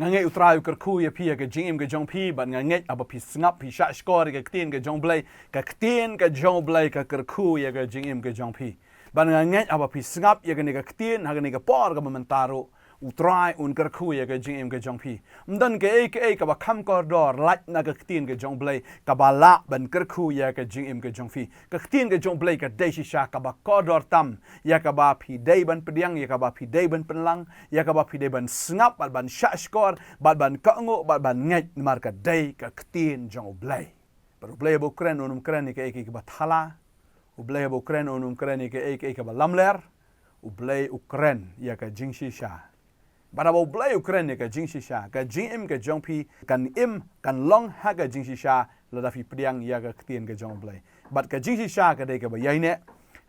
ngangai utrai kerku ya pia ke jingim ke jong pi ban ngangai aba pi snap pi sha skor ke tin ke jong blai ka tin ke jong blai ka kerku ya ke jingim ke jong pi ban ngangai aba pi snap ya ke ne ka tin ha ke ne ka por ka mentaro utrai un kerku ya ke jingim ke jong pi mdan ke ka ba kham koridor lat na ke tin ke jong blai ka ba la ban kerku ya ke jingim ke jong pi ka tin ke jong blai ka dei sha ka ba koridor tam ya ka ba pi dei ban pediang ya ka ba pi dei ban penlang ya ka ba pi dei ban snap ban sha skor ban ka ngo ban ngai mar ka dei ka tin jong blai per blai bo kren unum kren ke ba thala u blai bo kren unum kren ke ba lamler u blai ukren ya ka jing sha bara bo blai Ukraine ka jing shisha ka jing ka jong pi kan long ha ka jing shisha la da fi priang ya ka tien ka jong blai bat ka jing shisha ka de ka ba yai ne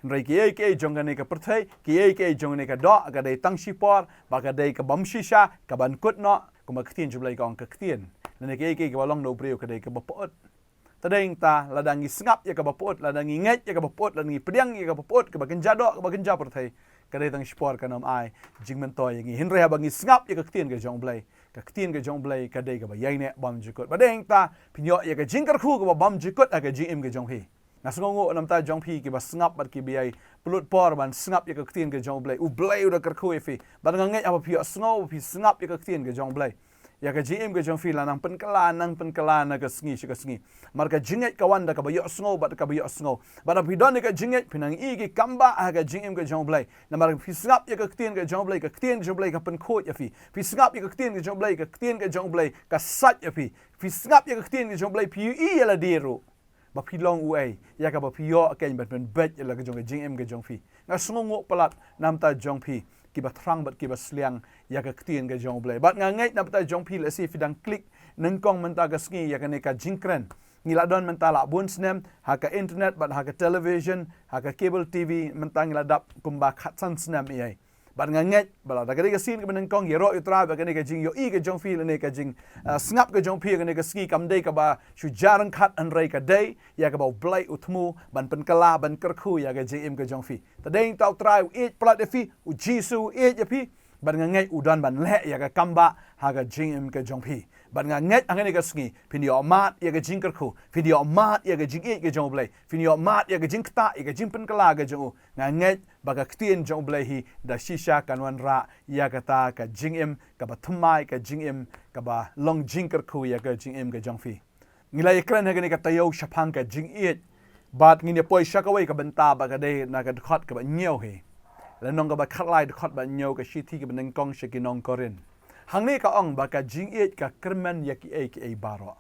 rei ke jong ka ne ka perthai ke jong ne ka do ka de tang shi por ba ka de ka bam shisha ka ban kut no ko ma tien blai ka ka tien ne ke ka long no breu ka de ka ba pot tadeng ta la dangi snap ya ka ba pot la dangi nget ya ka ba pot la dangi priang ya ka ba pot ka ba kenja do ka ba kenja perthai kadai tang sport kanam ai jingmen toy ngi hinre ha bangi snap ya ka tien ke jong blai kadai ka ba yai ne bam jikot badeng ta pinyo ya ka jingkar khu ka ba bam jikot ka jim ke jong hi nasngo nam ta jong phi ki ba snap bat ki biai pulut por ban snap ya ka tien ke jong blai u blai u da kar khu fi ban ngai apa phi sngo phi snap ya ka tien ke jong blai ya ka jim ke jong phi la nang pen kala na ka sngi mar ka jinget ka wanda ka ba yo sngo bat ka ba yo sngo ba da pidon ka jinget pinang i ki kamba ka jim ke jong blai na mar phi snap ya ka tien ke jong blai ka tien jong blai ka pen khot ya phi snap ya ka tien ke jong blai ka tien ke jong blai ka sat ya phi snap ya ka tien ke jong blai pi i ya la dero ba phi long uai ya ka ba phi yo ka in bat pen bet ya la ka jong ke jim ke jong phi na sngo palat nam ta jong phi ki ba thrang bat ki ba sliang ya ka tien ke jong blai bat ngai na ta jong phi la si fidang klik nang kong menta ka sngi ya ka ne ka jingkren ngila don mentala bun snem ha ka internet bat ha ka television ha ka cable tv mentang ngila dap kumba khatsan snem ai bat nganget bala da ka sin ka benang kong yero utra ba ka ne ka jing yo i ka jong fi ne ka jing snap ka jong pi ka ne ka ski kam dei ka ba shu jarang khat an rei ka dei ya ka ba blai utmu ban pen kala ban kerkhu ya ka jing im ka jong fi ta dei tau trai u plat fi u jisu ya pi ban ngai udan ban le ya ka kamba ha ka jing im ka jong pi ban ngai angane ka sngi pinyo mat ya ka jing kerkhu pinyo mat ya ka jing ka jong blai pinyo mat ya ka jing kta ya ka jing pen kala ka jong ngai ba ka tien jong blai hi da shisha kanwan ra ya ka ta ka jing im ka ba thmai ka jing im ka ba long jing kerkhu ya ka jing im ka jong fi ngila ikran ha ka ne ka tayo shapang ka Jingieid bat ngine poi shakawai ka banta ba ka dei na ka khot ka ba nyeu he la nong ka ba khatlai khot ba nyeu ka shithi ka beneng kong shiki Nongkhryiem hangne ka ong ba ka Jingieid ka kyrmen ya kiei baroh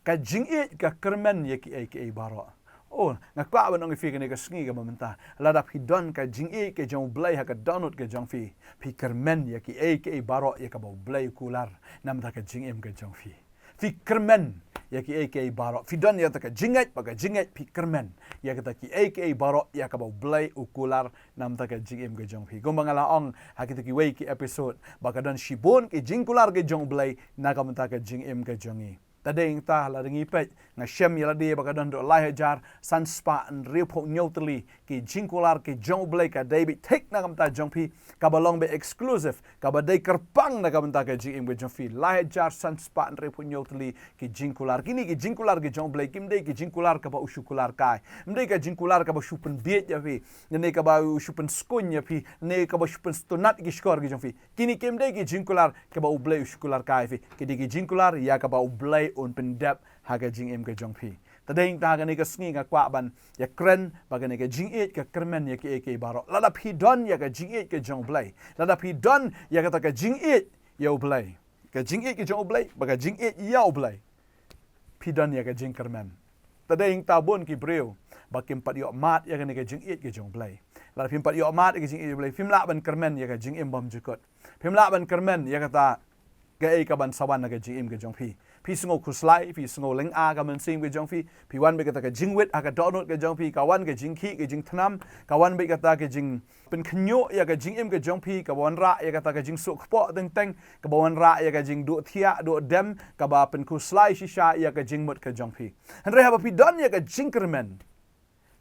ka Jingieid ka kyrmen ya kiei baroh oh ngakwa ba nong fi ka ne ka sngi ka mamenta la da phi don ka Jingieid ke jong blai ha ka donut ke jong fi kyrmen ya kiei baroh ya ka ba blai kular nam ta ka Jingiem ke jong fi kyrmen ya kiei baroh fi don ya ta ka Jingieid ba ka Jingieid kyrmen ya ka ta kiei baroh ya ka ba blai ukular nam ta ka Jingiem ke jong fi gombangala ong ha ki wei ki episode ba ka don shibon ke jingkular ke jong blai na ka ta ka Jingiem ke jongi tadeng ta la ringi pe nga shem yala de ba ka don do lai jar san spa an ripo nyotli ki jingkular ke jong blai ka David take na ka ta jong pi ka ba long be exclusive ka ba dei kerpang na ka ta ka Jingiem ke jong fi lai jar san spa an ripo nyotli ki jingkular kini ki jingkular ke jong blai kim dei ki jingkular ka ba usukular kai mdei ka jingkular ka ba shupen biet ya fi ne ka ba shupen skon ya fi ne ka ba shupen stonat ki skor ke jong fi kini kim dei ki jingkular ka ba ublai usukular kai fi ki jingkular ya ka ba ublai un pendap haga Jingiem ke jong pi tadeng ta ga ne ka sngi ga kwa ban ya kren ba ga ne ka Jingieid ka kyrmen ya kiei baroh la da phi don ya ka Jingieid ke jong blai la da phi don ya ka ta ka Jingieid yo blai ka Jingieid ke jong blai ba ka Jingieid yo blai phi don ya ka jing kyrmen tadeng ta bon ki breu ba kim pat yo mat ya ka ne ka Jingieid ke jong blai la phi pat yo mat ke Jingieid blai phim la ban kyrmen ya ka Jingiem bam jikot phim la ban kyrmen ya ka ta ka ka ban sawan na ka Jingiem ke jong phi sngo khuslai phi sngo leng a ka man sim ke jong phi wan be ka ta ka Jingwit a ka donut ke jong phi ka wan ke jingki ke jing thnam ka wan be ka ta ke jing pen khnyo ya ka Jingiem ke jong phi ka wan ra ya ka ta ka jing su khpo teng teng ka wan ra ya ka jing do thia do dem ka ba pen khuslai shisha ya ka jing mut ke jong phi han re ha ba phi don ya ka jing kyrmen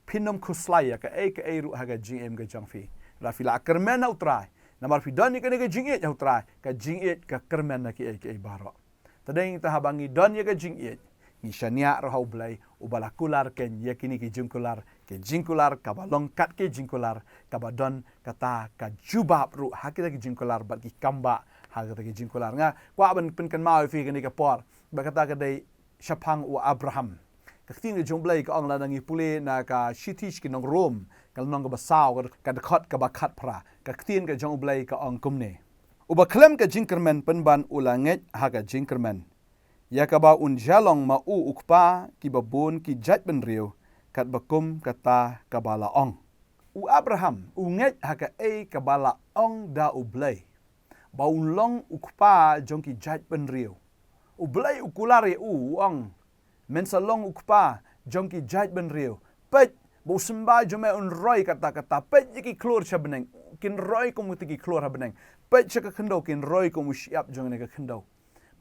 phinom khuslai ya ka ru ha ka Jingiem ke jong phi la fi la kyrmen au trai Namar pi don ke Jingieid hau trai ka Jingieid ka kyrmen na kiei baroh. Tadeng ta habangi don ke Jingieid ni shania rohau blai ubalakular ken yakini ki jingkular ka balong kat ke jingkular ka badon kata ka jubab ru hakita ki jingkular bat ki kamba hakita ki jingkular nga kwa ban pen kan mau fi ni ka por ba kata ka dei Shapang u Abraham ka tin ke jong blai ka ong la nangi pule na ka shitish ki nong Rom ka nong ka basau ka dekhot ka bakat pra ka tin ke jong blai ka ong kumne uba klem ka jingkermen penban ulanget haga jingkermen ya kaba un jalong ma ukpa ki babon ki jat ben riu kat bakum kata kabala ong u Abraham u nget haka kabala ong da ublay ba un long ukpa jong ki jat ben riu ublay ukulare ong mensalong ukpa jong ki jat ben riu pet bo semba jome un roy kata pet ki klor chabeneng kin roy ko ki klor habeneng pet chaka khendo kin roy ko siap jong ne ka khendo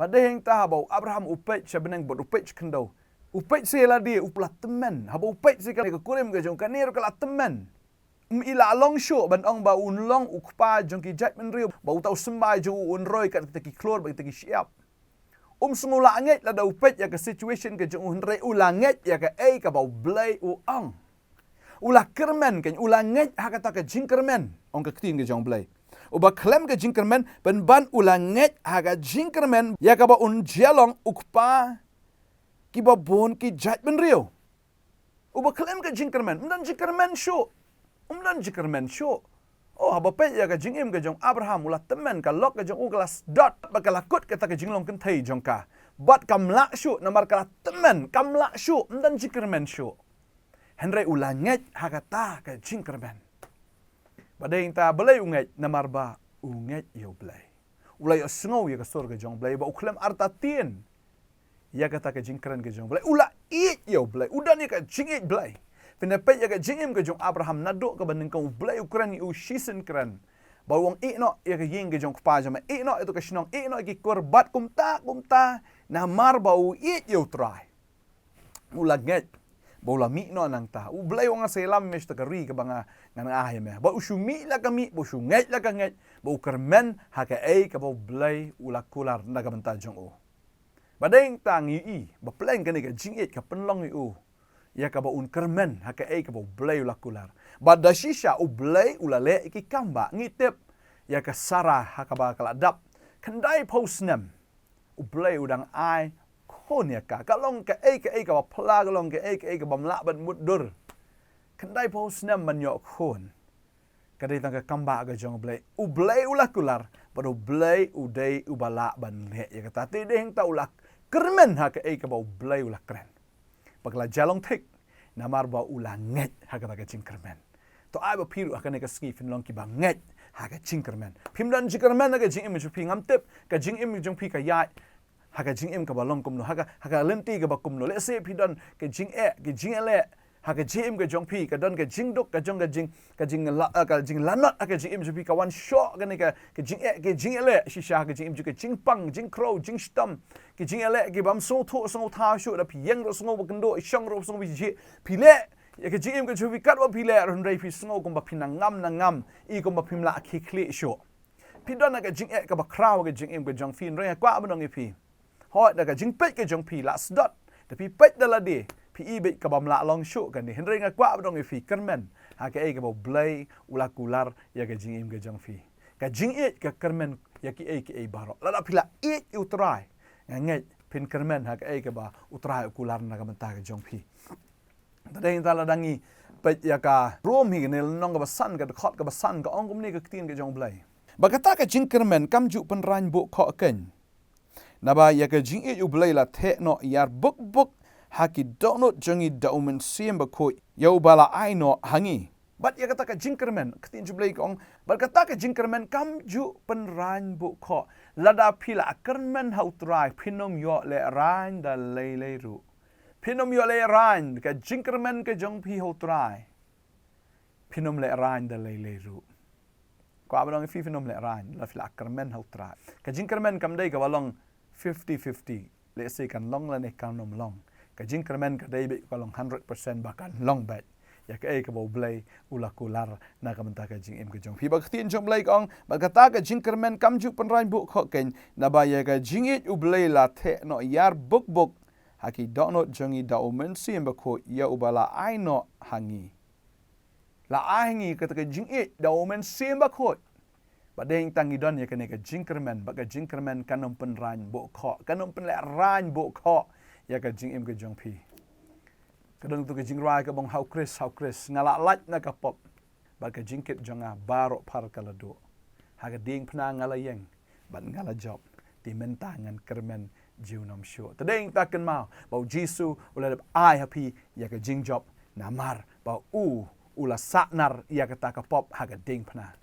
padaheng ta habau Abraham upet chabeneng bot upet kendo upet sela dia upla temen habau upet sika ka kurem ga jong kanir kala temen ila long show ban ong ba un long ukpa jong ki jat men riu bau tau sembai jo un roy kat ki klor ba ki siap sungula nget la da upet ya ka situation ka jong un re ulanget ya ka ka bau blai ong ula kyrmen kan ula nget ha kata ka jingkermen ong ka tin ga jong blai uba klem ke jingkermen ben ban ulanget haga jingkermen ya kaba un jalong ukpa ki babon ki jat ben riu uba klem ke jingkermen umdan jingkermen show oh haba pe ya ka jingim ke jong Abraham ula temen ka lok ke jong uglas dot bakalakut kata ke jinglong kan thei jong ka bat kamla show namar kala temen kamla show umdan jingkermen show henry ulanget haga ta ke jingkermen badeng ta belai unget namar ba unget yo belai ulai asngo ya ka sorga jong belai ba uklem arta tien ya kata ka jingkran ke jong belai ula it yo belai udan ya ka jingit belai penepe ya ka jingim ke jong Abraham naduk ka banding ka belai ukran u shisen kran ba wong no ya ka ying ke jong pa jama no itu ka shnong no ki korbat kumta namar ba u it yo try ula nget bola mi no nang ta u blai wong selam mes ta kari ka banga ngan ahe me ba usu mi la ka mi bo su nget la ka nget bo kermen ha ka ka bo blai ula kular na ka banta jong o badeng tang yi ba pleng ka ni ka Jingieid ka penlong u ya ka ba un kermen ha ka bo blai ula kular ba da shisha u blai ula le ki kamba ngitep ya ka sara ha ka ba kala dap kendai posnem u blai udang ai konya ka kalong ka ka pla kalong ka bamla ban mudur kendai pos nam manyo kon kadai tang ka kamba ga jong blai u blai ulakular padu blai udai ubala ban le ya kata te deng ta ulak kermen ha ka ba blai ulak kren pakla jalong thik namar ba ulanget ha ka jingkermen to ai ba piru akan ka ski fin long ki ba nget ha ka jingkermen pimdan jingkermen ga jing im ju pi ngam tep ka jing im jong pi ka ya haga jing em ka balong kumno haga lenti ka bakumno le se pidon ke jing ele haga jim ka jong pi ka don ka jing duk ka jong ka jing lanot ka jing em jupi ka one shot ka ne ka jing ele shisha ka jing em ju ka jing pang jing crow jing stam ke jing ele ke bam so tho so tha shu da pi yeng ro so ngo kendo shang ro so bi ji pi le ya ka jing em ka jupi kat wa pi le ron rei pi so ko ba pinang ngam I ko ba pimla ki kli shu pidon ka jing ka ba kraw ka jing em ka jong fin re kwa ba dong pi hoi da ka jing pet ke jong pi la sdot tapi pet da la di pi ibet ka bam la long shu kan ni henry nga kwa dong fi kermen ha ka e ka bo blai ula kular ya ka jing im ke jong fi ka Jingieid ka kermen ya ki e baroh la da pila it utrai nget pin kermen ha ka e ka ba utrai kular na ka menta ka jong pi da deng ta la dangi pet ya ka rom hi ne nong ka basan ka khot ka basan ka ong kum ni ka tin ka jong blai ba kata ka jing kermen kam ju pen ran bo kho ken naba ya ka Jingieid u blai la the no yar buk haki donut jangi daumen sim ba ko yo bala ai no hangi bat ya kata ka jingkermen ketin ju blai kong bat kata ka jingkermen kam ju pen ran bu kho lada pila kermen hau trai pinom yo le ran da le ru pinom yo le ran ka jingkermen ka jong pi hau trai pinom le ran da le ru ko abang fi pinom le ran la pila kermen hau trai ka jingkermen kam dai ka walong 50-50. Let's say kan long la ne kan nom long. Ka jingkermen ka dai be ka long 100% bakan long bet. ya ke ke bo blai ulakular na ka menta ka jing ke jong phi ba khtin jong blai kong ba kata ka jing kermen kam ju pen rain bu kho ken na ba ya ka jingieid u blai la the no yar buk buk haki donot jongi da omen sim ba kho ya ubala ai no hangi la hangi ka ka jingieid da omen sim ba kho ba deng tangi don ya ka jing kermen ba ka jing kermen kanom pen rain bu kho kanom pen la rain bu kho ya ka jing ke jong phi kadang tu ke jing rai ka bong how Chris ngala lat na ka pop ba ka jingkit jonga baroh par kala do ha ka ding phna ngala yeng ban ngala job ti menta ngan kermen jiu nom sho tadeng ta kan mau ba jisu ula ai happy ya ka jing job na mar ba ula saknar ya ka ta ka pop ha ka ding phna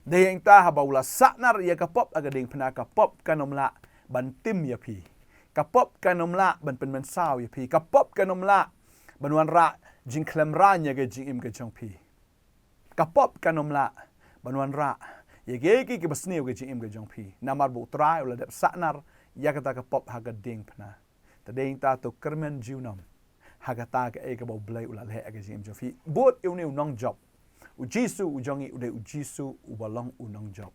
deng ta ba ula saknar ya ka pop aga ding phna ka pop kanom la ban tim ya phi ka pop kanom la ban pen men sao ya phi ka pop kanom la ban wan ra jing klem ra nya ge jing im ge jong phi ka pop kanom la ban wan ra ye ge ki basniu ge jing im ge jong phi namar bu trai ula dep saknar ya ka ta ka pop ha ga ding phna ta ding ta to kermen jiu nom ha ga ta ka e ka bo blai ula le ge jing im jong phi bot eu new nong job u jisu u jongi u de u jisu u balong u nong job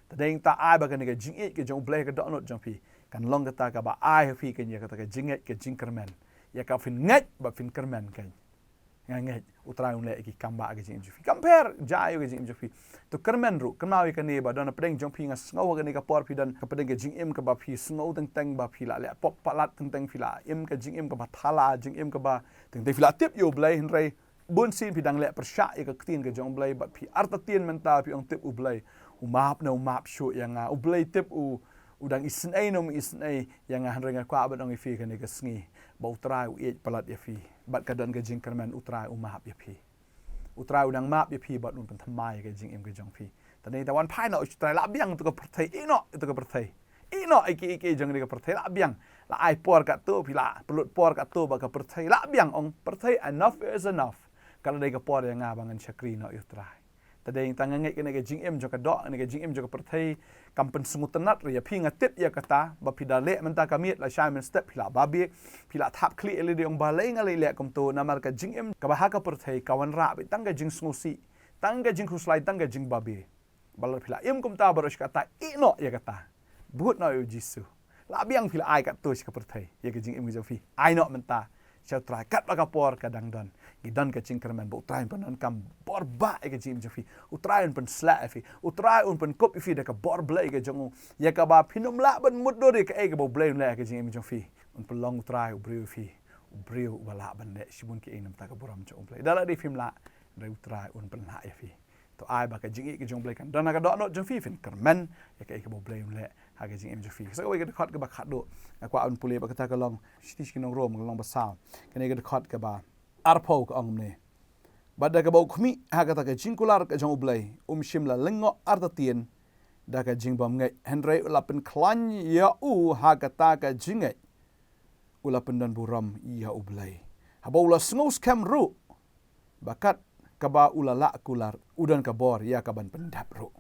ta ding ta ai ba ka ne ge jing e ge jong blai ka do not jong phi kan long ka ta ka ba ai phi ke nya ka ta ka jing e ge jing kermen ya ka fin ngai ba fin kermen kan ngai utrai un le ki kamba ge jing phi compare ja ge jing phi to kermen ru kanawi ka ne ba don pedeng jong phi nga sngo ge ne ka por phi dan ka pedeng ge jing im ka ba phi sngo teng teng ba phi la le pop palat teng teng phi la im ka jing im ka ba thala jing im ka ba teng teng phi la tip yo blai hin rei bun sin phi dang le per sha e ka tin ge jong blai ba phi arta tin men ta phi ong tip u blai u map no map shu yang u blai tip udang isen ai nom isen ai yang han renga kwa ba dong fi ka ne ka sngi ba utrai u e palat ya phi bat ka don ge jing kermen utrai u map ya phi utrai udang map ya phi bat un pen thamai ge jing im ge jong phi ta nei ta wan phai no utrai la biang tu ka perthai ino tu ka perthai ino ai ki jong ni ka perthai la biang la ai por ka tu phi la pelut por ka tu ba ka perthai la biang ong perthai enough is enough kalau dai ka por yang ngabangan syakri no utrai ta dei ta ngai ke ne ge jing im jo ka do ne ge jing im jo ka perthai kampen sungutanat ri ya phi ngatit ya kata ba phi da le menta kamit la Shillong step phi la babi phi la thap kli ele de ong ba le ngali le kom to namar ka jing im ka ba ha ka perthai kawan ra bi tang ga jing sungusi tang ga jing khuslai tang ga jing babi bal phi la im kom ta barosh kata ino ya kata but no yo jisu la biang phi la ai ka to ka perthai ya ge jing im ge phi ai no menta chau trai kat ba ka por ka dang don gidan ka cingkermen bo trai pen kam bor ba e jim jofi utrai pen sla fi utrai un pen kop fi de ka bor blai ke jong ya ka ba phinom la ban mud do de ka e bo blai la ke jim jofi un pen long trai u briu fi u briu wala ban de sibun ke enam ta ka boram jong blai dala di film la re utrai un pen la e fi to ai ba ka jing ke jong blai kan dan ka do no jong fi fin kermen ya ka e bo blai la ha ke jing jofi so we ke khot ka ba khat do kwa un pule ba ka ta ka long stish ki nong rom long ba sa ke ne ke khot ka ba arpo ka ong ne bada ka bau khmi ha ka ta ka jingkular ka jong blai shimla lengo arta tien da ka jingbam ngai henry ulapen klan ya ha ka ta ka jingai ulapen dan buram ya blai ha bau la sngus kam ru bakat ka ba ulala kular udan ka bor ya ka ban pendap ru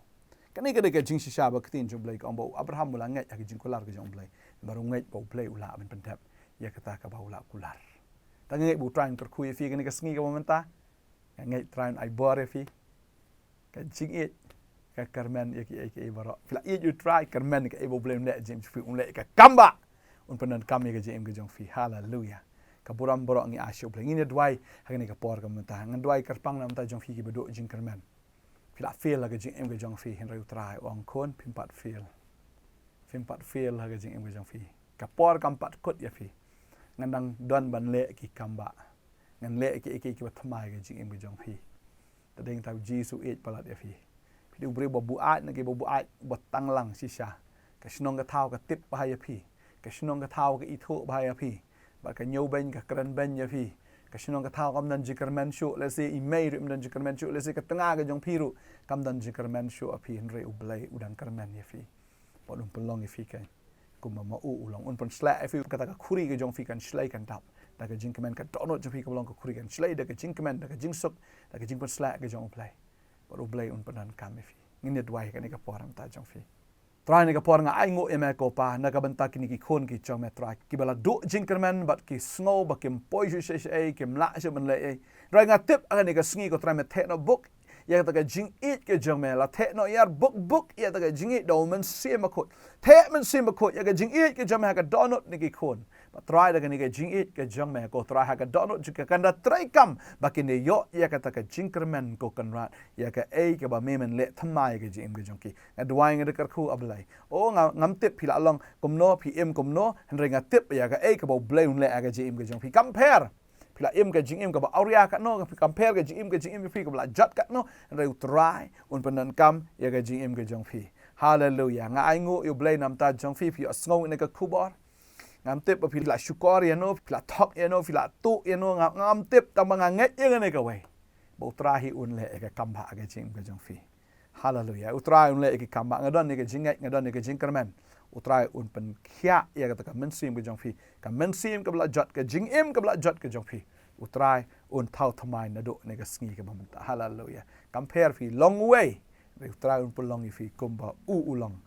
kani ka de ka jing shisha ba ktin jong blai ka bau abraham mula ngai ha ka jingkular ka jong blai baru ngai bau blai ula ban pendap ya ka ta ka ba ula kular ta ngai bu trying ter kui fi kani ka sngi ka momenta ngai trying ai bore fi ka jingieid ka kermen ya ki baroh fila you try kermen ka ebo blame le jim fi un le ka kamba un penan kam ya jim ka jong fi hallelujah ka buram baroh ngi asyo blame ini dwai hagani ka por ka momenta ngan dwai kerpang nam ta jong fi ki bedo jing kermen fila feel la ka jim ka jong fi hen rai try ong kon pimpat feel ha ka jim ka jong fi ka por kam pat kot ya fi ngandang don ban le ki kamba ngan le ki batmai ke jing im jong phi ta ding ta jisu e palat ya fi phi bre bu at na ke bu at batang lang sisa ka snong ka thau ka tip ba ya phi ka snong ka thau ka itho ba ya phi ba ka nyau ben ka kran ben ya phi ka snong ka thau kam dan jikermen shu le se email rim dan jikermen shu le se ka tanga ka jong phi ru kam dan jikermen shu a phi re u blai udang kermen ya phi bodum pelong ya phi kai kuma ma ulang un pon sla fi kata ka khuri ke jong fi kan slai kan tap da ka jing kemen ka dono jong fi ka long ka khuri kan slai da ka jing kemen da ka jing sok da ka jing pon sla ke jong play baru play un penan kam fi ngin dwai kan ka poram ta jong fi try ni ka por nga ai ngo eme ko pa na ka banta kini ki khon ki chong me try ki bala du jingkermen bat ki snow ba kim poi she kim la she ban le rai nga tip aga ni ka sngi ko try me the no book ya ta ka Jingieid ke jong me la the no yar book ya ta ka Jingieid do man se ma khot the man se ma khot ya ka Jingieid ke jong me ka donut ni ki khon ba try da ka ni ka Jingieid ke jong me ko try ha ka donut ju ka kanda try kam ba ki ne yo ya ka ta ka jingkermen ko kan rat ya ka ei ke ba me men le thamai ke jim ke jong ki adwai nga de kar khu ablai o nga ngam tip phila long kom no pm kom no hen nga tip ya ka ei ke ba blai un le ka jim ke jong phi compare pila im ke jing im ke ba auria ka no compare ke jing im phi ke ba jat ka no reu try un panan kam ya ke jing im ke jong phi hallelujah nga ai ngu yu blai nam ta jong phi phi asngau ne ka khubor ngam tip pila syukor ya no pila thok ya no pila tu ya no ngam tip ta nga nget ye ne ka we bo try un le ka kam ba ke jing ke jong phi hallelujah utrai un le ke kam ba ngadon ne ke Jingieid ngadon ne ke jingkermen utrai un pen khia ya ka ta men sim ke jong phi ka men sim ke bla jot ke jing im ke bla jot ke jong phi utrai un thau thamai na do ne ka sngi ke bam hallelujah compare phi long way utrai un pulong phi kumba ulong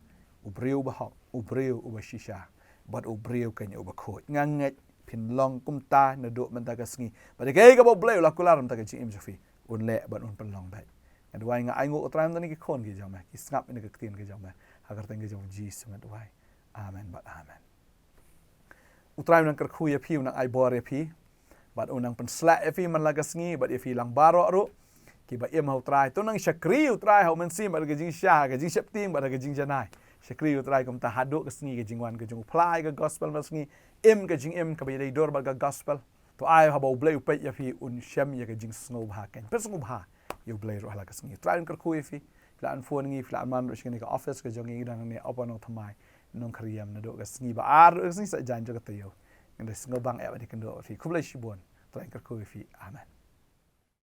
ubreu ba hok ubreu u ba shisha but ubreu ke ni u ba khot nganget phin long kum ta na do man ta ka sngi ba de ke ba bleu la kular ta ka jing im jong phi un le ban un pulong bai adwai nga ai ngo utrai ni ki khon ki jong ma ki snap ni ka tin ki jong ma agar teng ki jong Jesus adwai amen but amen utrai nang kar khu ya phi nang ai bor ya phi but unang pen sla ya phi man la ka sngi but ya phi lang baroh ru ki ba em hau trai to nang shakri utrai hau men sim ba ka jing sha ka jing shep ting ba ka jing janai shakri utrai kom ta hadu ka sngi ka jing wan ka jong apply ka gospel ma sngi em ka jing em ka ba dei dor ba ka gospel to ai ha ba bleu pe ya phi un shem ya ka jing snow ba ken pe snow ba you blay ro hala ka sngi try kar khu fi plan phone ngi plan man ro shini ka office ka jongi dang ni opa Nongthymmai Nongkhryiem na do ka sngi ba ar sngi sa jan jo ka tayo ngde sngo bang e ba ni kan do fi khublai shibon try kar khu fi amen